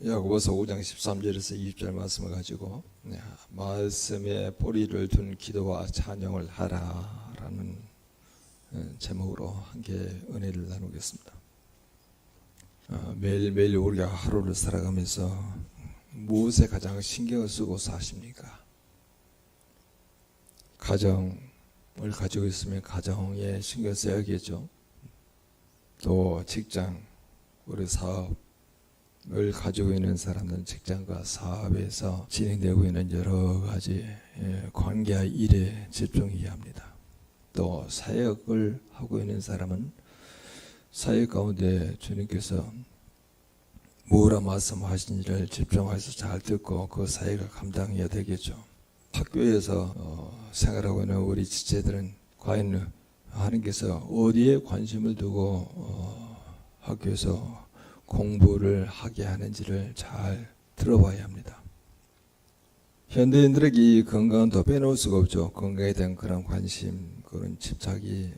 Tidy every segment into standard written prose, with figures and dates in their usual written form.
야고보서 5장 13절에서 20절 말씀을 가지고 말씀에 뿌리를 둔 기도와 찬양을 하라라는 제목으로 함께 은혜를 나누겠습니다. 매일매일 우리가 하루를 살아가면서 무엇에 가장 신경을 쓰고 사십니까? 가정을 가지고 있으면 가정에 신경 써야겠죠. 또 직장, 우리 사업을 가지고 있는 사람들은 직장과 사업에서 진행되고 있는 여러 가지 관계와 일에 집중해야 합니다. 또 사역을 하고 있는 사람은 사역 가운데 주님께서 뭐라 말씀하신지를 집중해서 잘 듣고 그 사역을 감당해야 되겠죠. 학교에서 생활하고 있는 우리 지체들은 과연 하나님께서 어디에 관심을 두고 학교에서 공부를 하게 하는지를 잘 들어봐야 합니다. 현대인들에게 이 건강은 더 빼놓을 수가 없죠. 건강에 대한 그런 관심, 그런 집착이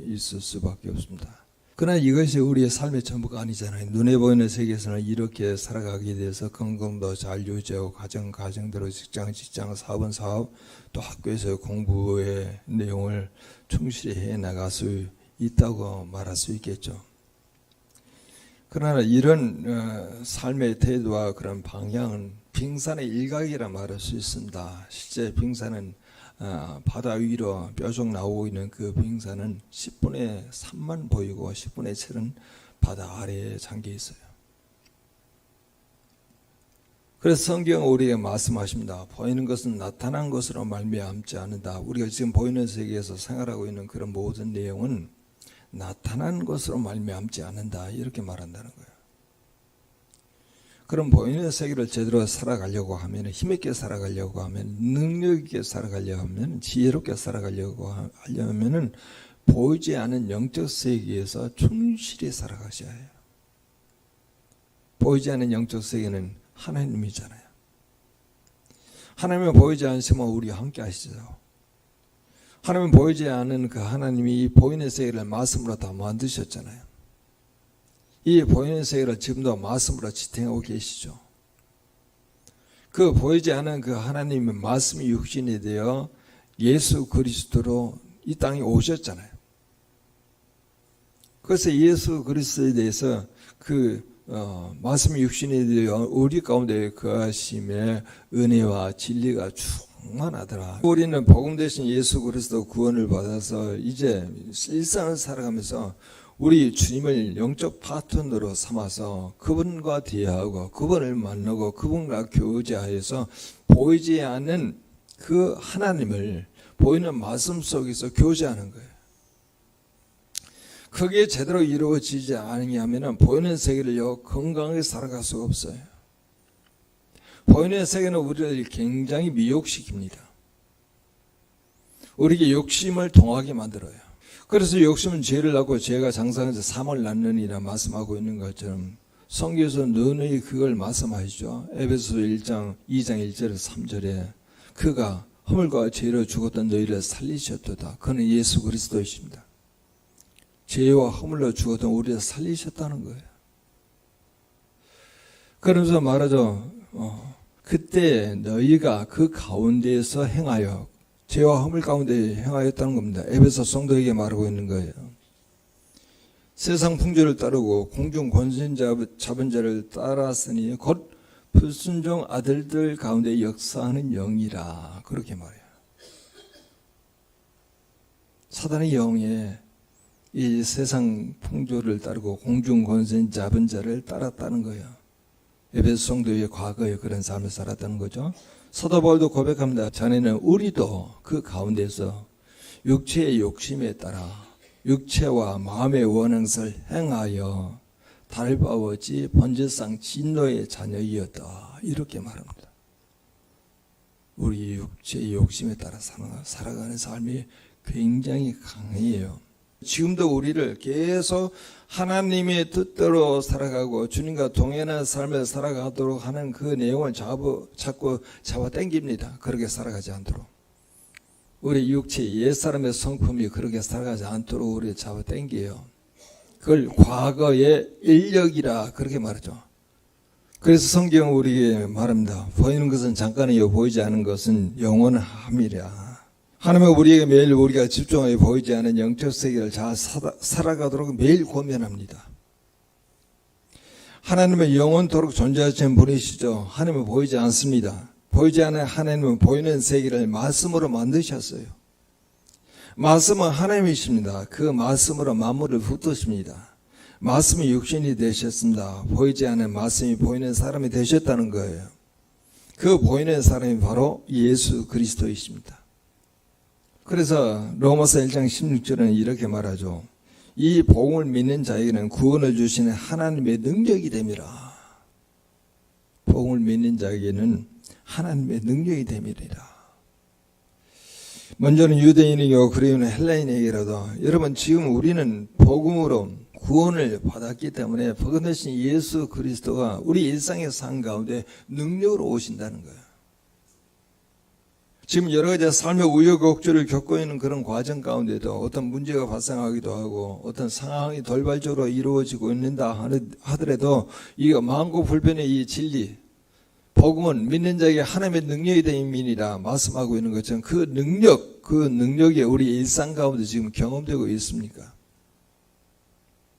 있을 수밖에 없습니다. 그러나 이것이 우리의 삶의 전부가 아니잖아요. 눈에 보이는 세계에서는 이렇게 살아가게 돼서 건강도 잘 유지하고 가정대로 직장, 사업은 사업, 또 학교에서 공부의 내용을 충실히 해 나갈 수 있다고 말할 수 있겠죠. 그러나 이런 삶의 태도와 그런 방향은 빙산의 일각이라 말할 수 있습니다. 실제 빙산은 바다 위로 뾰족 나오고 있는 그 빙산은 10분의 3만 보이고 10분의 7은 바다 아래에 잠겨 있어요. 그래서 성경은 우리에게 말씀하십니다. 보이는 것은 나타난 것으로 말미암지 않는다. 우리가 지금 보이는 세계에서 생활하고 있는 그런 모든 내용은 나타난 것으로 말미암지 않는다. 이렇게 말한다는 거예요. 그럼 보이는 세계를 제대로 살아가려고 하면, 힘있게 살아가려고 하면, 능력 있게 살아가려고 하면, 지혜롭게 살아가려고 하려면 보이지 않은 영적 세계에서 충실히 살아가셔야 해요. 보이지 않는 영적 세계는 하나님이잖아요. 하나님은 보이지 않으시면 우리와 함께 하시죠. 하나님은 보이지 않는 그 하나님이 이 보이는 세계를 말씀으로 다 만드셨잖아요. 이 보이는 세계를 지금도 말씀으로 지탱하고 계시죠. 그 보이지 않는 그 하나님의 말씀이 육신이 되어 예수 그리스도로 이 땅에 오셨잖아요. 그래서 예수 그리스도에 대해서 그 말씀이 육신이 되어 우리 가운데 거하심에 은혜와 진리가 충만하더라. 우리는 복음 대신 예수 그리스도 구원을 받아서 이제 일상을 살아가면서 우리 주님을 영적 파트너로 삼아서 그분과 대화하고 그분을 만나고 그분과 교제하여서 보이지 않는 그 하나님을 보이는 말씀 속에서 교제하는 거예요. 그게 제대로 이루어지지 않으면 보이는 세계를 건강하게 살아갈 수가 없어요. 보이는 세계는 우리를 굉장히 미혹시킵니다. 우리에게 욕심을 동하게 만들어요. 그래서 욕심은 죄를 낳고 죄가 장사해서 사망을 낳느니라 말씀하고 있는 것처럼 성경에서 너희 그걸 말씀하시죠. 에베소서 2장 1절에서 3절에 그가 허물과 죄로 죽었던 너희를 살리셨도다. 그는 예수 그리스도이십니다. 죄와 허물로 죽었던 우리를 살리셨다는 거예요. 그러면서 말하죠. 그때 너희가 그 가운데에서 행하여 죄와 허물 가운데 행하였다는 겁니다. 에베소 성도에게 말하고 있는 거예요. 세상 풍조를 따르고 공중 권세 잡은 자를 따랐으니 곧 불순종 아들들 가운데 역사하는 영이라. 그렇게 말해요. 사단의 영에 이 세상 풍조를 따르고 공중 권세 잡은 자를 따랐다는 거예요. 에베소 성도의 과거에 그런 삶을 살았다는 거죠. 사도 바울도 고백합니다. 자네는 우리도 그 가운데서 육체의 욕심에 따라 육체와 마음의 원앙을 행하여 달바워지 번제상 진노의 자녀이었다. 이렇게 말합니다. 우리 육체의 욕심에 따라 살아가는 삶이 굉장히 강해요. 지금도 우리를 계속 하나님의 뜻대로 살아가고 주님과 동행하는 삶을 살아가도록 하는 그 내용을 자꾸 잡아당깁니다. 그렇게 살아가지 않도록. 우리 육체 옛사람의 성품이 그렇게 살아가지 않도록 우리 잡아당겨요. 그걸 과거의 인력이라 그렇게 말하죠. 그래서 성경은 우리에게 말합니다. 보이는 것은 잠깐이요 보이지 않은 것은 영원함이라. 하나님은 우리에게 매일 우리가 집중하여 보이지 않은 영적 세계를 잘 살아가도록 매일 고민합니다. 하나님은 영원토록 존재하시는 분이시죠. 하나님은 보이지 않습니다. 보이지 않은 하나님은 보이는 세계를 말씀으로 만드셨어요. 말씀은 하나님이십니다. 그 말씀으로 만물을 붙드십니다. 말씀이 육신이 되셨습니다. 보이지 않은 말씀이 보이는 사람이 되셨다는 거예요. 그 보이는 사람이 바로 예수 그리스도이십니다. 그래서 로마서 1장 16절은 이렇게 말하죠. 이 복음을 믿는 자에게는 구원을 주시는 하나님의 능력이 됨이라. 복음을 믿는 자에게는 하나님의 능력이 됨이라. 먼저는 유대인이요 그리고는 헬라인에게라도 여러분 지금 우리는 복음으로 구원을 받았기 때문에 복음 대신 예수 그리스도가 우리 일상의 삶 가운데 능력으로 오신다는 거예요. 지금 여러 가지 삶의 우여곡절을 겪고 있는 그런 과정 가운데도 어떤 문제가 발생하기도 하고 어떤 상황이 돌발적으로 이루어지고 있는다 하더라도 이거 만고불변의 이 진리 복음은 믿는 자에게 하나님의 능력이 됨이니라 말씀하고 있는 것처럼 그 능력이 우리 일상 가운데 지금 경험되고 있습니까?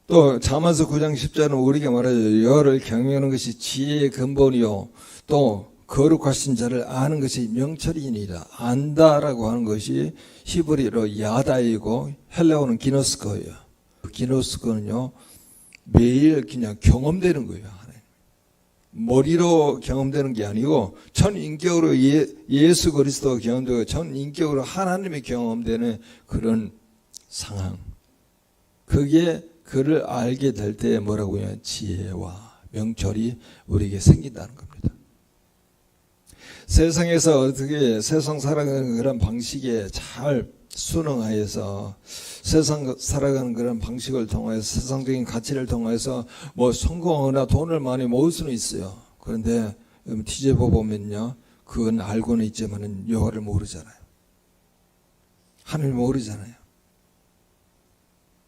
또 잠언서 9장 10절은 우리에게 말하죠. 여호와를 경외하는 것이 지혜의 근본이요 또 거룩하신 자를 아는 것이 명철이니라. 안다라고 하는 것이 히브리어로 야다이고 헬라어는 기노스코예요. 기노스코는요 매일 그냥 경험되는 거예요. 머리로 경험되는 게 아니고 전인격으로 예수 그리스도가 경험되고 전인격으로 하나님이 경험되는 그런 상황. 그게 그를 알게 될 때 뭐라고 해요? 지혜와 명철이 우리에게 생긴다는 겁니다. 세상에서 어떻게 세상 살아가는 그런 방식에 잘 순응하여서 세상 살아가는 그런 방식을 통해서 세상적인 가치를 통해서 뭐 성공하거나 돈을 많이 모을 수는 있어요. 그런데 뒤집어 보면요, 그건 알고는 있지만은 여호와를 모르잖아요. 하나님을 모르잖아요.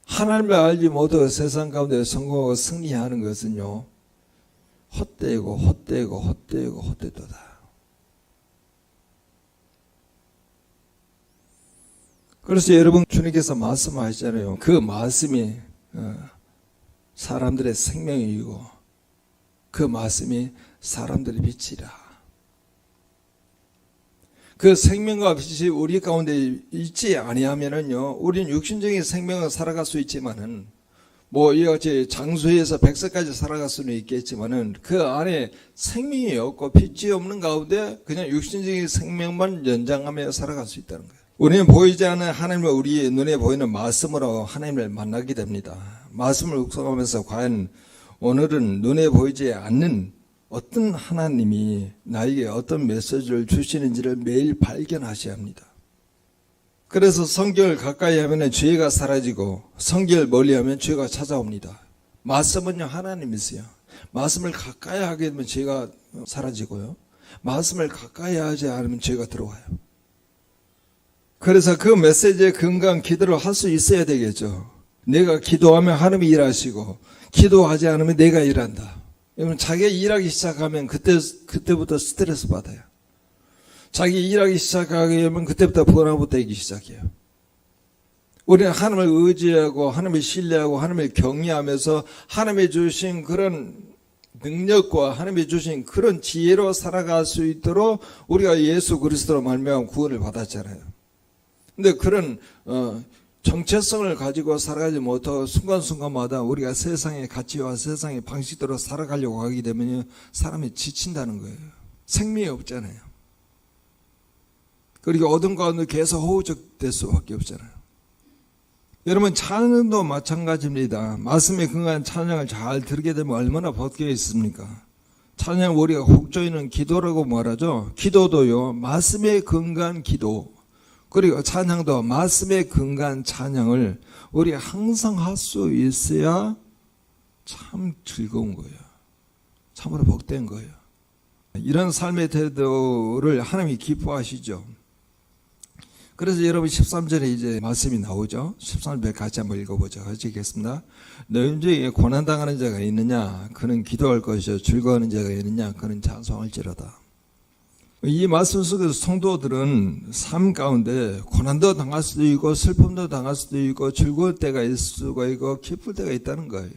하나님을 알지 못하고 세상 가운데 성공하고 승리하는 것은요, 헛되도다. 그래서 여러분 주님께서 말씀하시잖아요. 그 말씀이 사람들의 생명이고 그 말씀이 사람들의 빛이라. 그 생명과 빛이 우리 가운데 있지 아니하면은요, 우리는 육신적인 생명을 살아갈 수 있지만은 뭐 이같이 장수에서 백세까지 살아갈 수는 있겠지만은 그 안에 생명이 없고 빛이 없는 가운데 그냥 육신적인 생명만 연장하며 살아갈 수 있다는 거예요. 우리는 보이지 않는 하나님을 우리 눈에 보이는 말씀으로 하나님을 만나게 됩니다. 말씀을 묵상하면서 과연 오늘은 눈에 보이지 않는 어떤 하나님이 나에게 어떤 메시지를 주시는지를 매일 발견하셔야 합니다. 그래서 성경을 가까이 하면 죄가 사라지고 성경을 멀리하면 죄가 찾아옵니다. 말씀은요 하나님이세요. 말씀을 가까이 하게 되면 죄가 사라지고요. 말씀을 가까이 하지 않으면 죄가 들어와요. 그래서 그 메시지에 근거한 기도를 할 수 있어야 되겠죠. 내가 기도하면 하나님이 일하시고 기도하지 않으면 내가 일한다. 여러분 자기가 일하기 시작하면 그때부터 스트레스 받아요. 자기 일하기 시작하게 되면 그때부터 번아웃 되기 시작해요. 우리는 하나님을 의지하고 하나님을 신뢰하고 하나님을 경외하면서 하나님이 주신 그런 능력과 하나님이 주신 그런 지혜로 살아갈 수 있도록 우리가 예수 그리스도로 말미암아 구원을 받았잖아요. 근데 그런 정체성을 가지고 살아가지 못하고 순간순간마다 우리가 세상의 가치와 세상의 방식대로 살아가려고 하게 되면 사람이 지친다는 거예요. 생명이 없잖아요. 그리고 어둠 가운데 계속 허우적될 수밖에 없잖아요. 여러분 찬양도 마찬가지입니다. 말씀에 근거한 찬양을 잘 들게 되면 얼마나 복되겠습니까? 찬양 우리가 혹조이는 기도라고 말하죠. 기도도요 말씀에 근거한 기도 그리고 찬양도 말씀에 근거한 찬양을 우리가 항상 할 수 있어야 참 즐거운 거예요. 참으로 복된 거예요. 이런 삶의 태도를 하나님이 기뻐하시죠. 그래서 여러분 13절에 이제 말씀이 나오죠. 13절 같이 한번 읽어보죠. 같이 읽겠습니다. 너희 중에 고난당하는 자가 있느냐? 그는 기도할 것이요. 즐거워하는 자가 있느냐? 그는 찬송할지로다. 이 말씀 속에서 성도들은 삶 가운데 고난도 당할 수도 있고 슬픔도 당할 수도 있고 즐거울 때가 있을 수가 있고 기쁠 때가 있다는 거예요.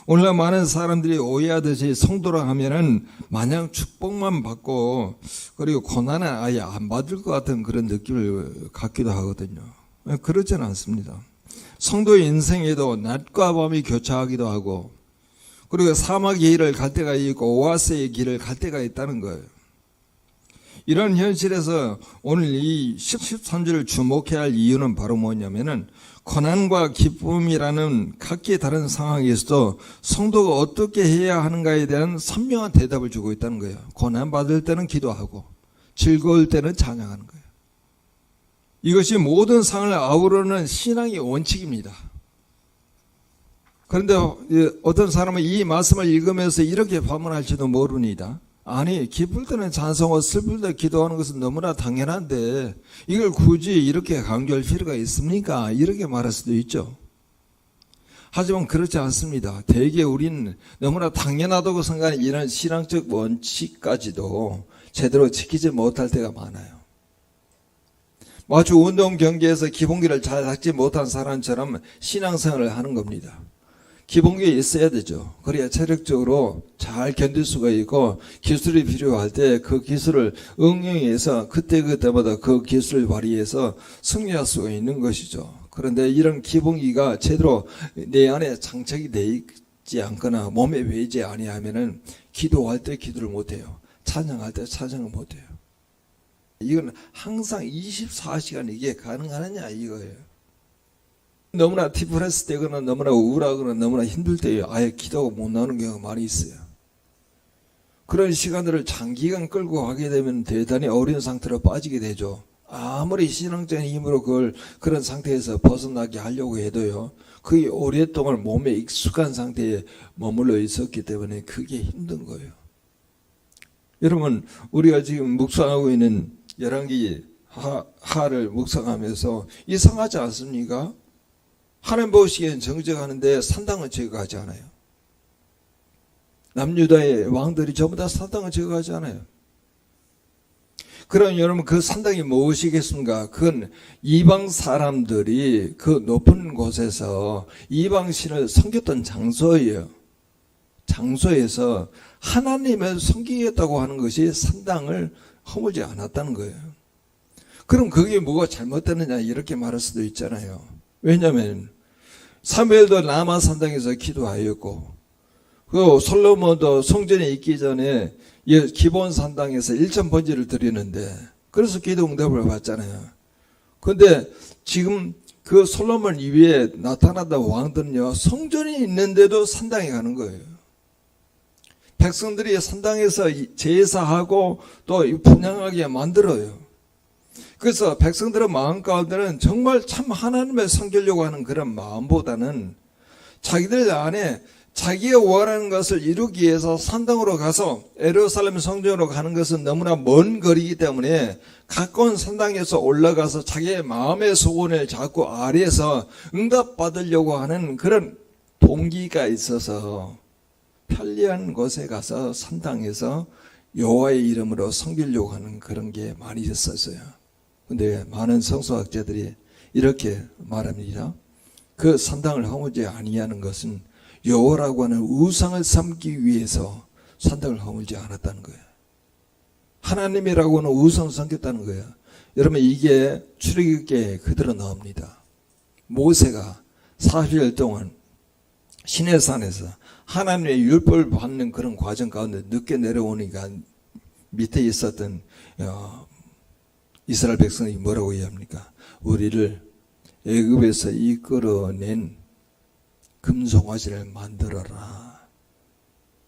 오늘날 많은 사람들이 오해하듯이 성도라 하면은 마냥 축복만 받고 그리고 고난은 아예 안 받을 것 같은 그런 느낌을 갖기도 하거든요. 그렇지는 않습니다. 성도의 인생에도 낮과 밤이 교차하기도 하고 그리고 사막의 길을 갈 때가 있고 오아스의 길을 갈 때가 있다는 거예요. 이런 현실에서 오늘 이 13절을 주목해야 할 이유는 바로 뭐냐면은 고난과 기쁨이라는 각기 다른 상황에서도 성도가 어떻게 해야 하는가에 대한 선명한 대답을 주고 있다는 거예요. 고난받을 때는 기도하고 즐거울 때는 찬양하는 거예요. 이것이 모든 상을 아우르는 신앙의 원칙입니다. 그런데 어떤 사람은 이 말씀을 읽으면서 이렇게 반문할지도 모릅니다. 아니, 기쁠 때는 찬송하고 슬플 때 기도하는 것은 너무나 당연한데 이걸 굳이 이렇게 강조할 필요가 있습니까? 이렇게 말할 수도 있죠. 하지만 그렇지 않습니다. 대개 우리는 너무나 당연하다고 생각하는 이런 신앙적 원칙까지도 제대로 지키지 못할 때가 많아요. 마치 운동 경기에서 기본기를 잘 잡지 못한 사람처럼 신앙생활을 하는 겁니다. 기본기가 있어야 되죠. 그래야 체력적으로 잘 견딜 수가 있고 기술이 필요할 때 그 기술을 응용해서 그때마다 그 기술을 발휘해서 승리할 수가 있는 것이죠. 그런데 이런 기본기가 제대로 내 안에 장착이 되어 있지 않거나 몸에 배이지 아니하면은 기도할 때 기도를 못해요. 찬양할 때 찬양을 못해요. 이건 항상 24시간 이게 가능하느냐 이거예요. 너무나 디프레스 되거나 너무나 우울하거나 너무나 힘들 때 아예 기도가 못 나오는 경우가 많이 있어요. 그런 시간들을 장기간 끌고 가게 되면 대단히 어려운 상태로 빠지게 되죠. 아무리 신앙적인 힘으로 그런 상태에서 벗어나게 하려고 해도요. 그게 오랫동안 몸에 익숙한 상태에 머물러 있었기 때문에 그게 힘든 거예요. 여러분, 우리가 지금 묵상하고 있는 열왕기 하를 묵상하면서 이상하지 않습니까? 하나님 보시기엔 정직하는데 산당은 제거하지 않아요. 남유다의 왕들이 전부 다 산당을 제거하지 않아요. 그럼 여러분 그 산당이 무엇이겠습니까? 그건 이방 사람들이 그 높은 곳에서 이방신을 섬겼던 장소예요. 장소에서 하나님을 섬기겠다고 하는 것이 산당을 허물지 않았다는 거예요. 그럼 그게 뭐가 잘못됐느냐 이렇게 말할 수도 있잖아요. 왜냐하면 사무엘도 라마 산당에서 기도하였고 그 솔로몬도 성전에 있기 전에 기본 산당에서 1천 번제를 드리는데 그래서 기도 응답을 받잖아요. 그런데 지금 그 솔로몬 이후에 나타났던 왕들은요 성전이 있는데도 산당에 가는 거예요. 백성들이 산당에서 제사하고 또 분향하게 만들어요. 그래서 백성들의 마음 가운데는 정말 참 하나님을 섬기려고 하는 그런 마음보다는 자기들 안에 자기가 원하는 것을 이루기 위해서 산당으로 가서 예루살렘 성전으로 가는 것은 너무나 먼 거리이기 때문에 가까운 산당에서 올라가서 자기의 마음의 소원을 자꾸 아래에서 응답받으려고 하는 그런 동기가 있어서 편리한 곳에 가서 산당에서 여호와의 이름으로 섬기려고 하는 그런 게 많이 있었어요. 근데 많은 성서학자들이 이렇게 말합니다. 그 산당을 허물지 아니하는 것은 여호와라고 하는 우상을 삼기 위해서 산당을 허물지 않았다는 거예요. 하나님이라고 하는 우상을 섬겼다는 거예요. 여러분 이게 출애굽기에 그대로 나옵니다. 모세가 40일 동안 시내산에서 하나님의 율법을 받는 그런 과정 가운데 늦게 내려오니까 밑에 있었던 이스라엘 백성이 뭐라고 이야기합니까? 우리를 애굽에서 이끌어낸 금송아지를 만들어라.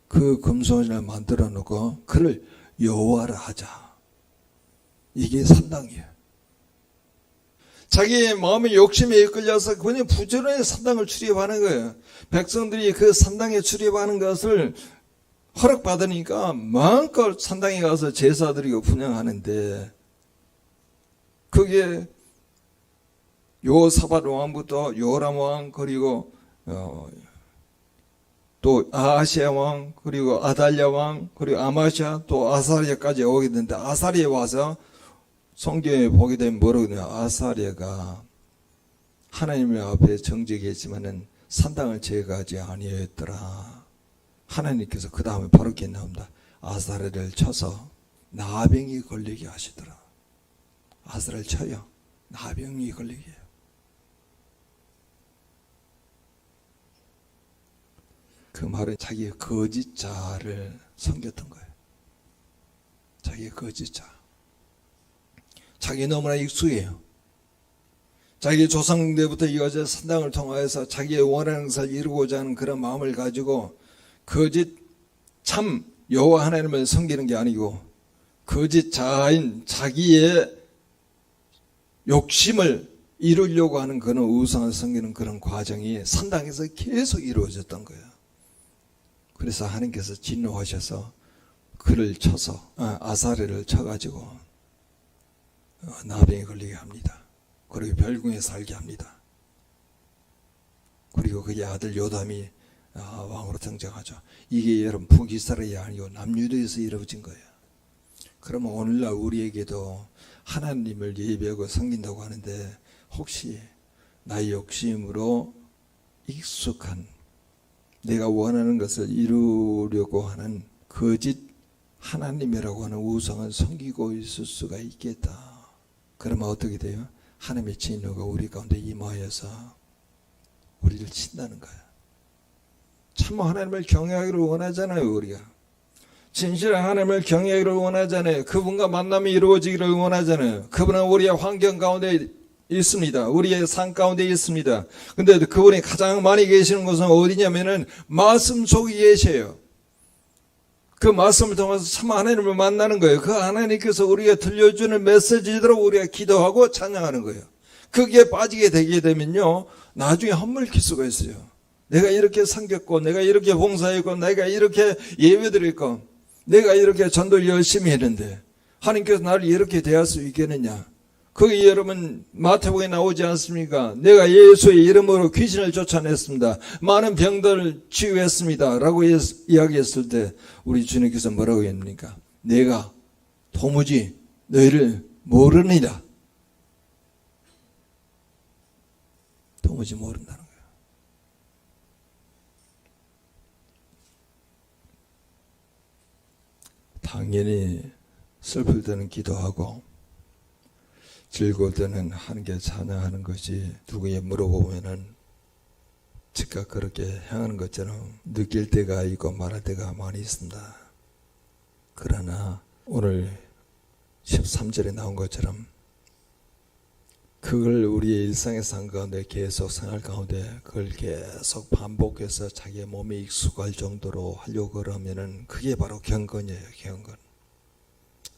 그 금송아지를 만들어 놓고 그를 여호와라 하자. 이게 산당이에요. 자기의 마음의 욕심에 이끌려서 그냥 부지런히 산당을 출입하는 거예요. 백성들이 그 산당에 출입하는 것을 허락받으니까 마음껏 산당에 가서 제사 드리고 분향하는데 그게 요사밧 왕부터 요람 왕, 그리고 또 아하시아 왕, 그리고 아달랴 왕, 그리고 아마시아, 또 아사리아까지 오게 되는데, 아사리아 와서 성경에 보게 되면 뭐라거든요. 아사리아가 하나님 앞에 정직했지만은 산당을 제거하지 아니하였더라. 하나님께서 그 다음에 바로 이렇게 나옵니다. 아사리아를 쳐서 나병이 걸리게 하시더라. 아사리아를 쳐요. 나병이 걸리게 해요. 그 말은 자기의 거짓자를 섬겼던 거예요. 자기의 거짓자. 자기 너무나 익숙해요. 자기 조상 때부터 이어져 산당을 통하여서 자기의 원하는 것을 이루고자 하는 그런 마음을 가지고 거짓 참 여호와 하나님을 섬기는 게 아니고 거짓자인 자기의 욕심을 이루려고 하는 그런 우상을 섬기는 그런 과정이 산당에서 계속 이루어졌던 거예요. 그래서 하나님께서 진노하셔서 그를 쳐서 아사리를 쳐가지고 나병에 걸리게 합니다. 그리고 별궁에 살게 합니다. 그리고 그의 아들 요담이 왕으로 등장하죠. 이게 여러분 북이스라엘이 아니고 남유다에서 이루어진 거예요. 그러면 오늘날 우리에게도 하나님을 예배하고 섬긴다고 하는데 혹시 나의 욕심으로 익숙한 내가 원하는 것을 이루려고 하는 거짓 하나님이라고 하는 우상을 섬기고 있을 수가 있겠다. 그러면 어떻게 돼요? 하나님의 진노가 우리 가운데 임하여서 우리를 친다는 거야. 참 하나님을 경외하기를 원하잖아요. 우리가 진실한 하나님을 경외하기를 원하잖아요. 그분과 만남이 이루어지기를 원하잖아요. 그분은 우리의 환경 가운데 있습니다. 우리의 삶 가운데 있습니다. 근데 그분이 가장 많이 계시는 곳은 어디냐면은 말씀 속에 계셔요. 그 말씀을 통해서 참 하나님을 만나는 거예요. 그 하나님께서 우리가 들려주는 메시지대로 우리가 기도하고 찬양하는 거예요. 그게 빠지게 되게 되면요, 나중에 헛물킬 수가 있어요. 내가 이렇게 섬겼고, 내가 이렇게 봉사했고, 내가 이렇게 예배드렸고, 내가 이렇게 전도를 열심히 했는데 하나님께서 나를 이렇게 대할 수 있겠느냐? 거기 여러분 마태복음에 나오지 않습니까? 내가 예수의 이름으로 귀신을 쫓아냈습니다. 많은 병들을 치유했습니다. 라고 이야기했을 때 우리 주님께서 뭐라고 했습니까? 내가 도무지 너희를 모르느니라. 도무지 모른다는 거예요. 당연히 슬플 때는 기도하고 즐거울 때는 하나님께 찬양하는 것이 누구에 물어보면은 즉각 그렇게 행하는 것처럼 느낄 때가 있고 말할 때가 많이 있습니다. 그러나 오늘 13절에 나온 것처럼 그걸 우리의 일상의 삶 가운데 계속 생활 가운데 그걸 계속 반복해서 자기의 몸에 익숙할 정도로 하려고 그러면은 그게 바로 경건이에요. 경건.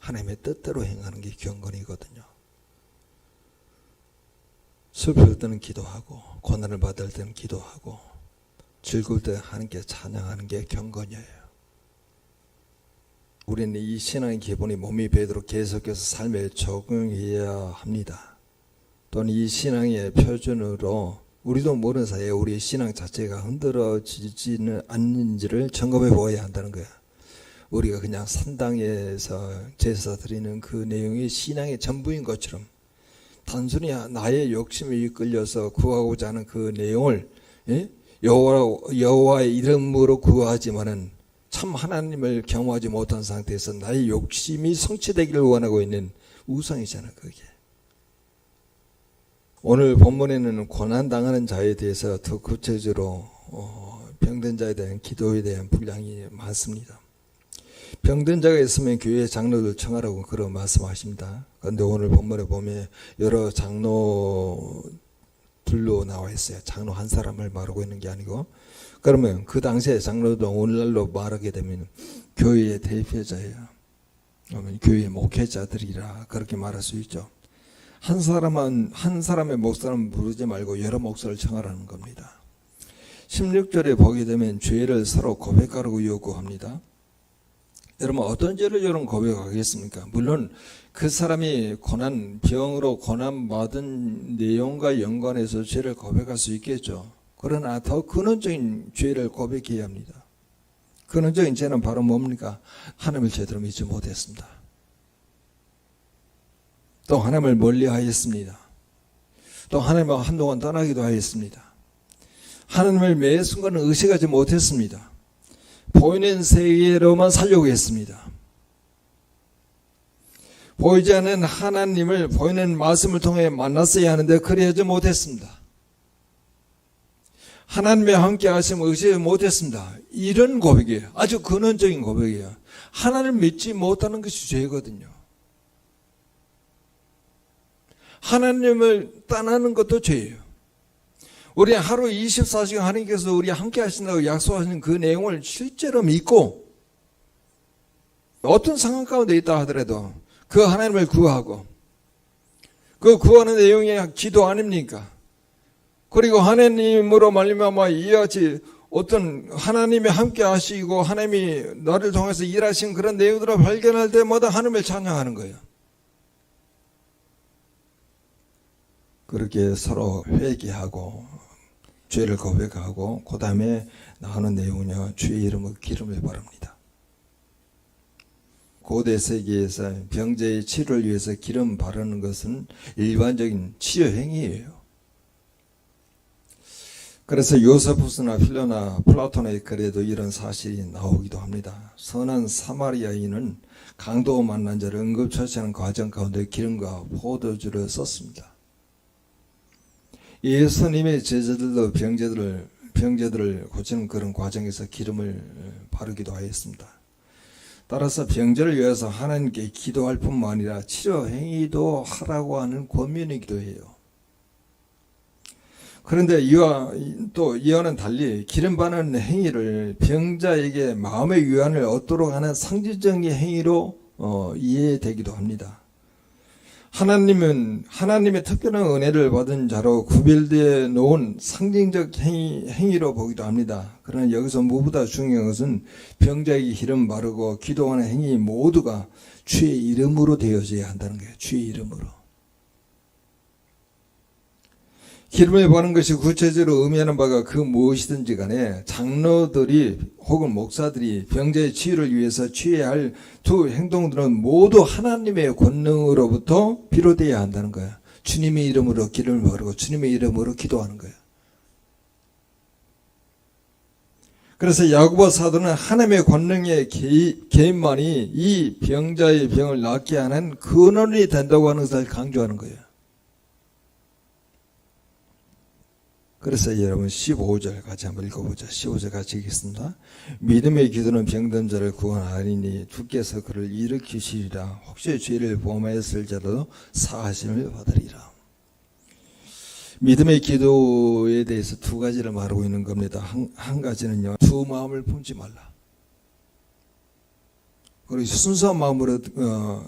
하나님의 뜻대로 행하는 게 경건이거든요. 슬플 때는 기도하고 고난을 받을 때는 기도하고 즐거울 때 하나님께 찬양하는 게 경건이에요. 우리는 이 신앙의 기본이 몸이 배도록 계속해서 삶에 적용해야 합니다. 또는 이 신앙의 표준으로 우리도 모르는 사이에 우리의 신앙 자체가 흔들어지지는 않는지를 점검해 보아야 한다는 거야. 우리가 그냥 산당에서 제사 드리는 그 내용이 신앙의 전부인 것처럼 단순히 나의 욕심에 이끌려서 구하고자 하는 그 내용을 여호와의 이름으로 구하지만은 참 하나님을 경외하지 못한 상태에서 나의 욕심이 성취되기를 원하고 있는 우상이잖아. 그게. 오늘 본문에는 고난당하는 자에 대해서 더 구체적으로 병든 자에 대한 기도에 대한 분량이 많습니다. 병든 자가 있으면 교회 장로들 청하라고 그런 말씀하십니다. 그런데 오늘 본문에 보면 여러 장로들로 나와 있어요. 장로 한 사람을 말하고 있는 게 아니고, 그러면 그 당시에 장로도 오늘날로 말하게 되면 교회의 대표자예요. 그러면 교회의 목회자들이라 그렇게 말할 수 있죠. 한 사람의 목사는 부르지 말고 여러 목사를 청하라는 겁니다. 16절에 보게 되면 죄를 서로 고백하라고 요구합니다. 여러분 어떤 죄를 여러분 고백하겠습니까? 물론 그 사람이 병으로 고난 받은 내용과 연관해서 죄를 고백할 수 있겠죠. 그러나 더 근원적인 죄를 고백해야 합니다. 근원적인 죄는 바로 뭡니까? 하나님을 제대로 믿지 못했습니다. 또 하나님을 멀리하였습니다. 또 하나님과 한동안 떠나기도 하였습니다. 하나님을 매 순간 의식하지 못했습니다. 보이는 세계로만 살려고 했습니다. 보이지 않는 하나님을 보이는 말씀을 통해 만났어야 하는데 그리하지 못했습니다. 하나님의 함께 하심을 의식하지 못했습니다. 이런 고백이에요. 아주 근원적인 고백이에요. 하나님을 믿지 못하는 것이 죄거든요. 하나님을 떠나는 것도 죄예요. 우리 하루 24시간 하나님께서 우리 함께 하신다고 약속하신 그 내용을 실제로 믿고 어떤 상황 가운데 있다 하더라도 그 하나님을 구하고 그 구하는 내용이 기도 아닙니까? 그리고 하나님으로 말미암아 이같이 어떤 하나님이 함께 하시고 하나님이 나를 통해서 일하신 그런 내용들을 발견할 때마다 하나님을 찬양하는 거예요. 그렇게 서로 회개하고 죄를 고백하고 그 다음에 나오는 내용은요, 주의 이름으로 기름을 바릅니다. 고대 세계에서 병자의 치료를 위해서 기름 바르는 것은 일반적인 치료 행위예요. 그래서 요세푸스나 필로나 플라톤의 글에도 이런 사실이 나오기도 합니다. 선한 사마리아인은 강도 만난 자를 응급처치하는 과정 가운데 기름과 포도주를 썼습니다. 예수님의 제자들도 병자들을 고치는 그런 과정에서 기름을 바르기도 하였습니다. 따라서 병자를 위해서 하나님께 기도할 뿐만 아니라 치료 행위도 하라고 하는 권면이기도 해요. 그런데 이와는 달리 기름 바르는 행위를 병자에게 마음의 위안을 얻도록 하는 상징적인 행위로 이해되기도 합니다. 하나님의 특별한 은혜를 받은 자로 구별되어 놓은 상징적 행위로 보기도 합니다. 그러나 여기서 무엇보다 중요한 것은 병자에게 기름 바르고 기도하는 행위 모두가 주의 이름으로 되어져야 한다는 거예요. 주의 이름으로. 기름을 바르는 것이 구체적으로 의미하는 바가 그 무엇이든지 간에 장로들이 혹은 목사들이 병자의 치유를 위해서 취해야 할 두 행동들은 모두 하나님의 권능으로부터 비롯되어야 한다는 거예요. 주님의 이름으로 기름을 바르고 주님의 이름으로 기도하는 거예요. 그래서 야고보 사도는 하나님의 권능의 개인만이 이 병자의 병을 낫게 하는 근원이 된다고 하는 것을 강조하는 거예요. 그래서 여러분 15절 같이 한번 읽어보자. 15절 같이 읽겠습니다. 믿음의 기도는 병든 자를 구원하리니 주께서 그를 일으키시리라. 혹시 죄를 범하였을 자도 사하심을 받으리라. 믿음의 기도에 대해서 두 가지를 말하고 있는 겁니다. 한 가지는요, 두 마음을 품지 말라. 그리고 순수한 마음으로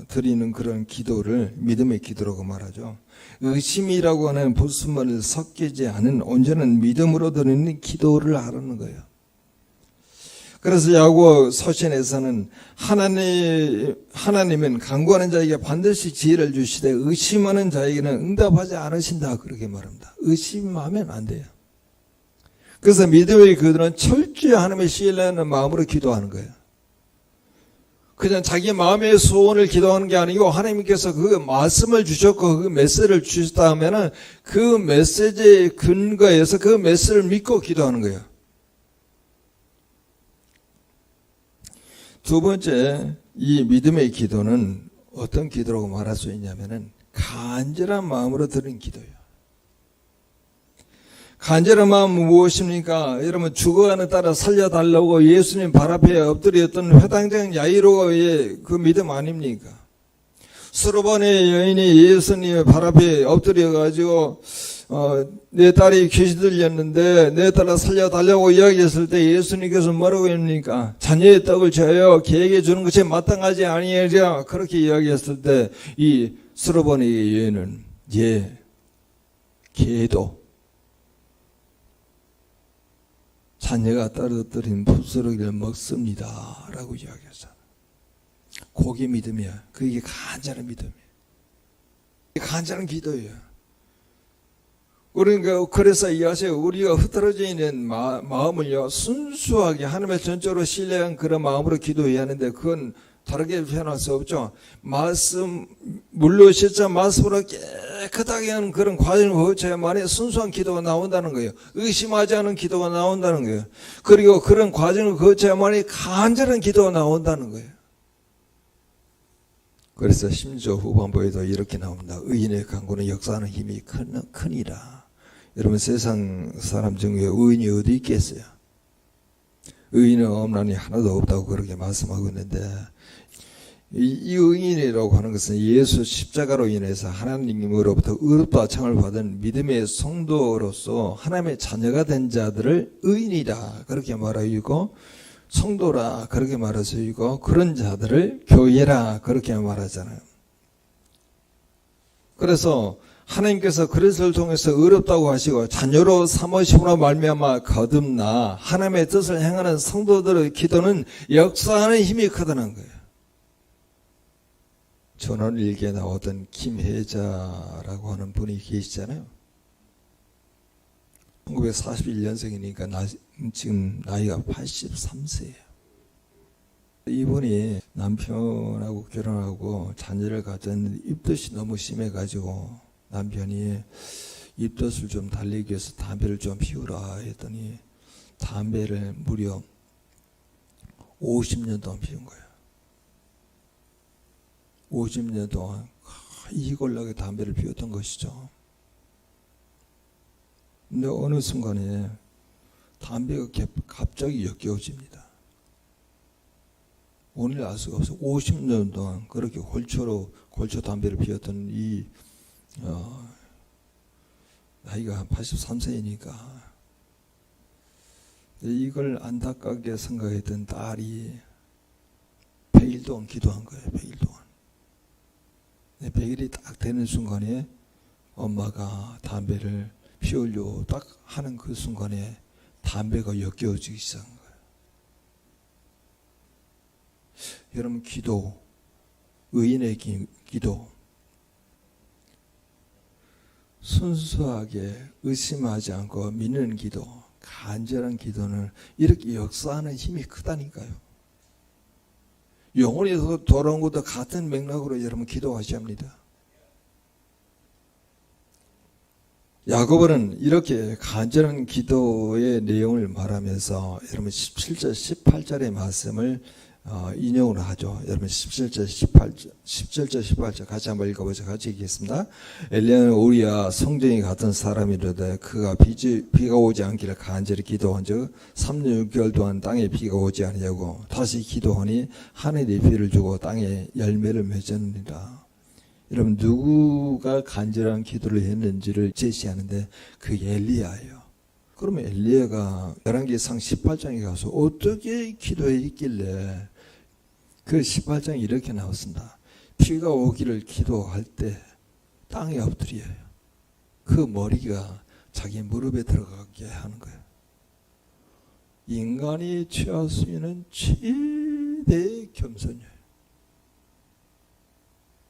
드리는 그런 기도를 믿음의 기도라고 말하죠. 의심이라고 하는 불순물을 섞이지 않은 온전한 믿음으로 드리는 기도를 하라는 거예요. 그래서 야고보 서신에서는 하나님은 간구하는 자에게 반드시 지혜를 주시되 의심하는 자에게는 응답하지 않으신다 그렇게 말합니다. 의심하면 안 돼요. 그래서 믿음의 기도는 철저히 하나님의 신뢰하는 마음으로 기도하는 거예요. 그냥 자기 마음의 소원을 기도하는 게 아니고 하나님께서 그 말씀을 주셨고 그 메시지를 주셨다 하면은 그 메시지에 근거해서 그 메시지를 믿고 기도하는 거예요. 두 번째, 이 믿음의 기도는 어떤 기도라고 말할 수 있냐면은 간절한 마음으로 드리는 기도예요. 간절한 마음은 무엇입니까? 여러분 죽어가는 딸을 살려달라고 예수님 발 앞에 엎드렸던 회당장 야이로의 그 믿음 아닙니까? 수르반의 여인이 예수님의 발 앞에 엎드려가지고 내 딸이 귀신 들렸는데 내 딸을 살려달라고 이야기했을 때 예수님께서 뭐라고 합니까? 자녀의 떡을 저여 개에게 주는 것이 마땅하지 아니하리라 그렇게 이야기했을 때 이 수르반의 여인은 개도 자녀가 떨어뜨린 부스러기를 먹습니다 라고 이야기했어요. 그게 믿음이야. 그게 간절한 믿음이야. 간절한 기도예요. 그러니까 그래서 이해하세요. 우리가 흐트러져 있는 마음을요, 순수하게 하나님의 전적으로 신뢰한 그런 마음으로 기도해야 하는데, 그건 다르게 표현할 수 없죠. 말씀, 물로 씻자 말씀으로 깨끗하게 하는 그런 과정을 거쳐야만이 순수한 기도가 나온다는 거예요. 의심하지 않은 기도가 나온다는 거예요. 그리고 그런 과정을 거쳐야만이 간절한 기도가 나온다는 거예요. 그래서 심지어 후반부에도 이렇게 나옵니다. 의인의 간구는 역사하는 힘이 크니라. 여러분, 세상 사람 중에 의인이 어디 있겠어요? 의인은 없나니 하나도 없다고 그렇게 말씀하고 있는데, 이 의인이라고 하는 것은 예수 십자가로 인해서 하나님으로부터 의롭다 칭을 받은 믿음의 성도로서 하나님의 자녀가 된 자들을 의인이다 그렇게 말하고, 성도라 그렇게 말하시고, 그런 자들을 교회라 그렇게 말하잖아요. 그래서 하나님께서 그리스도를 통해서 의롭다고 하시고 자녀로 삼으심으로 말미암아 거듭나 하나님의 뜻을 행하는 성도들의 기도는 역사하는 힘이 크다는 거예요. 전원일기에 나오던 김혜자라고 하는 분이 계시잖아요. 1941년생이니까 지금 나이가 83세예요. 이분이 남편하고 결혼하고 자녀를 가졌는데 입덧이 너무 심해가지고 남편이 입덧을 좀 달리기 위해서 담배를 좀 피우라 했더니 담배를 무려 50년 동안 피운 거예요. 50년 동안 이골락에 담배를 피웠던 것이죠. 근데 어느 순간에 담배가 갑자기 역겨워집니다. 오늘 알 수가 없어. 50년 동안 그렇게 골초 담배를 피웠던 나이가 한 83세이니까 이걸 안타깝게 생각했던 딸이 100일 동안 기도한 거예요. 100일 동안. 100일이 딱 되는 순간에 엄마가 담배를 피우려고 딱 하는 그 순간에 담배가 역겨워지기 시작한 거예요. 여러분, 기도, 의인의 기도, 순수하게 의심하지 않고 믿는 기도, 간절한 기도는 이렇게 역사하는 힘이 크다니까요. 영혼이 돌아온 것도 같은 맥락으로 여러분 기도하셔야 합니다. 야고보는 이렇게 간절한 기도의 내용을 말하면서 여러분 17절 18절의 말씀을 인용을 하죠. 여러분 17절 18절 같이 한번 읽어보죠. 같이 읽겠습니다. 엘리야는 우리와 성전이 같은 사람이로되 그가 비가 오지 않기를 간절히 기도한즉 3년 6개월 동안 땅에 비가 오지 아니하고 다시 기도하니 하늘이 비를 주고 땅에 열매를 맺었느니라. 여러분, 누구가 간절한 기도를 했는지를 제시하는데 그 엘리야예요. 그러면 엘리야가 열왕기상 18장에 가서 어떻게 기도해 있길래 그 18장이 이렇게 나왔습니다. 비가 오기를 기도할 때 땅에 엎드려요. 그 머리가 자기 무릎에 들어가게 하는 거예요. 인간이 취할 수 있는 최대의 겸손이에요.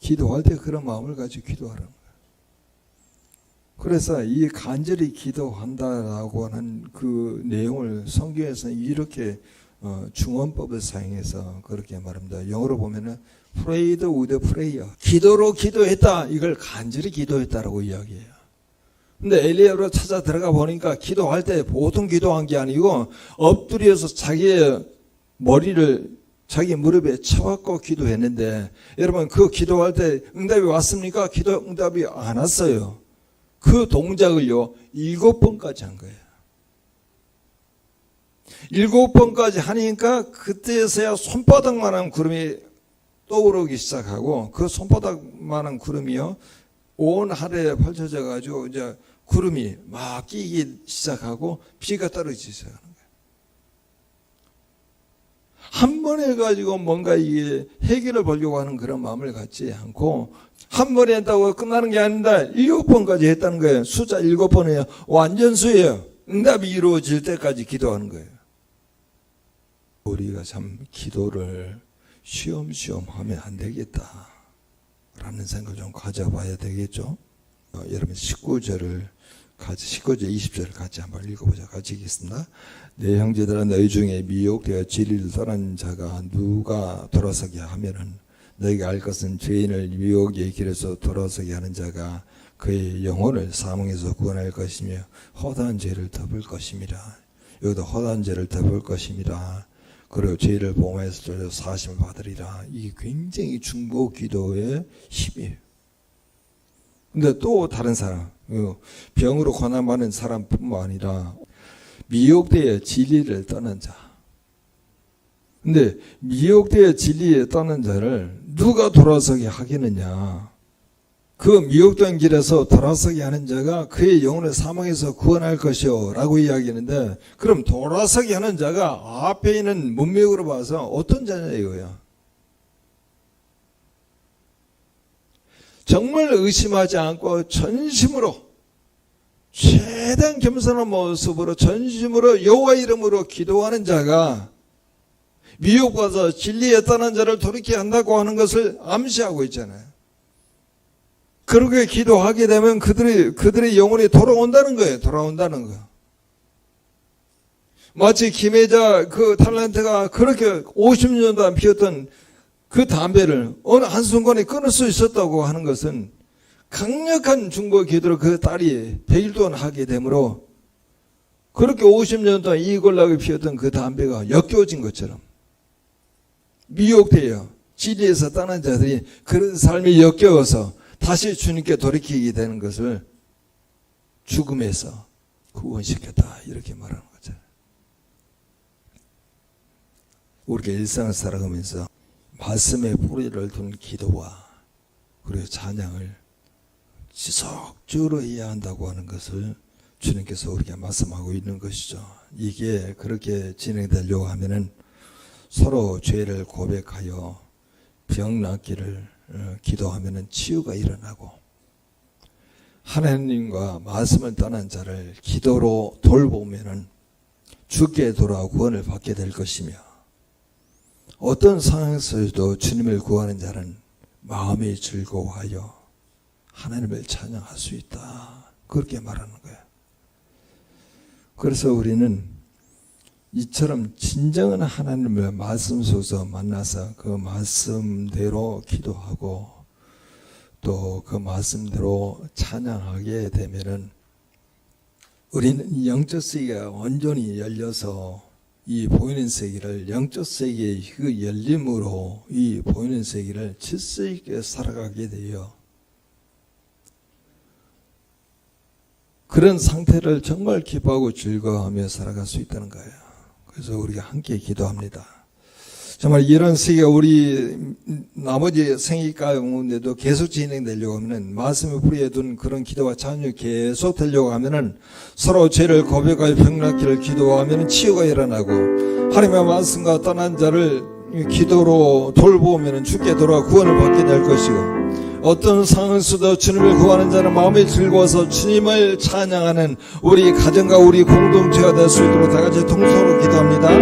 기도할 때 그런 마음을 가지고 기도하라는 거예요. 그래서 이 간절히 기도한다라고 하는 그 내용을 성경에서는 이렇게 중원법을 사용해서 그렇게 말합니다. 영어로 보면은 prayed with prayer. 기도로 기도했다. 이걸 간절히 기도했다라고 이야기해요. 근데 엘리야로 찾아 들어가 보니까 기도할 때 보통 기도한 게 아니고 엎드려서 자기의 머리를 자기 무릎에 쳐갖고 기도했는데, 여러분, 그 기도할 때 응답이 왔습니까? 기도 응답이 안 왔어요. 그 동작을요 7번까지 한 거예요. 7번까지 하니까 그때서야 손바닥만한 구름이 떠오르기 시작하고, 그 손바닥만한 구름이요 온 하늘에 펼쳐져 가지고 이제 구름이 막 끼기 시작하고 비가 떨어지기 시작하는 거예요. 한 번 해가지고 뭔가 이게 해결을 보려고 하는 그런 마음을 갖지 않고, 한 번 했다고 끝나는 게 아닙니다. 7번까지 했다는 거예요. 숫자 7번이에요. 완전수예요. 응답이 이루어질 때까지 기도하는 거예요. 우리가 참 기도를 쉬엄쉬엄 하면 안 되겠다 라는 생각을 좀 가져봐야 되겠죠. 여러분 19절 20절을 같이 한번 읽어보자. 같이 읽겠습니다. 내 형제들아 너희 중에 미혹되어 진리를 떠난 자가 누가 돌아서게 하면은 너희가 알 것은 죄인을 미혹의 길에서 돌아서게 하는 자가 그의 영혼을 사망에서 구원할 것이며 허다한 죄를 덮을 것입니다. 여기도 허다한 죄를 덮을 것입니다. 그리고 죄를 범하여서 사심을 받으리라. 이게 굉장히 중보 기도의 힘이에요. 근데 또 다른 사람, 병으로 고난받는 사람뿐만 아니라 미혹되어 진리를 떠난 자. 근데 미혹되어 진리에 떠난 자를 누가 돌아서게 하겠느냐. 그 미혹된 길에서 돌아서게 하는 자가 그의 영혼을 사망에서 구원할 것이요 라고 이야기하는데, 그럼 돌아서게 하는 자가 앞에 있는 문맥으로 봐서 어떤 자냐 이거야. 정말 의심하지 않고 전심으로 최대한 겸손한 모습으로 전심으로 여호와 이름으로 기도하는 자가 미혹받아서 진리에 떠난 자를 돌이키게 한다고 하는 것을 암시하고 있잖아요. 그렇게 기도하게 되면 그들의 영혼이 돌아온다는 거예요. 돌아온다는 거. 마치 김혜자 그 탤런트가 그렇게 50년 동안 피웠던 그 담배를 어느 한순간에 끊을 수 있었다고 하는 것은 강력한 중보 기도로 그 딸이 100일 동안 하게 되므로 그렇게 50년 동안 이골락을 피웠던 그 담배가 역겨워진 것처럼 미혹되어 진리에서 떠난 자들이 그런 삶이 역겨워서 다시 주님께 돌이키게 되는 것을 죽음에서 구원시켰다 이렇게 말하는 거죠. 우리가 일상을 살아가면서 말씀의 뿌리를 둔 기도와 그리고 찬양을 지속적으로 해야 한다고 하는 것을 주님께서 우리에게 말씀하고 있는 것이죠. 이게 그렇게 진행되려고 하면은 서로 죄를 고백하여 병 낫기를 기도하면은 치유가 일어나고, 하나님과 말씀을 떠난 자를 기도로 돌보면은 주께 돌아와 구원을 받게 될 것이며, 어떤 상황에서도 주님을 구하는 자는 마음이 즐거워하여 하나님을 찬양할 수 있다. 그렇게 말하는 거예요. 그래서 우리는 이처럼 진정한 하나님을 말씀 속에서 만나서 그 말씀대로 기도하고 또 그 말씀대로 찬양하게 되면은 우리는 영적 세계가 온전히 열려서 이 보이는 세계를, 영적 세계의 그 열림으로 이 보이는 세계를 질서 있게 살아가게 돼요. 그런 상태를 정말 기뻐하고 즐거워하며 살아갈 수 있다는 거예요. 그래서 우리가 함께 기도합니다. 정말 이런 세계가 우리 나머지 생애 가운데도 계속 진행되려고 하면은, 말씀을 뿌리에 둔 그런 기도와 찬양이 계속 되려고 하면은 서로 죄를 고백하여 병낫기를 기도하면 치유가 일어나고, 하나님의 말씀과 떠난 자를 기도로 돌보면 주께 돌아와 구원을 받게 될 것이고, 어떤 상황에서도 주님을 구하는 자는 마음이 즐거워서 주님을 찬양하는 우리 가정과 우리 공동체가 될 수 있도록 다 같이 통성으로 기도합니다.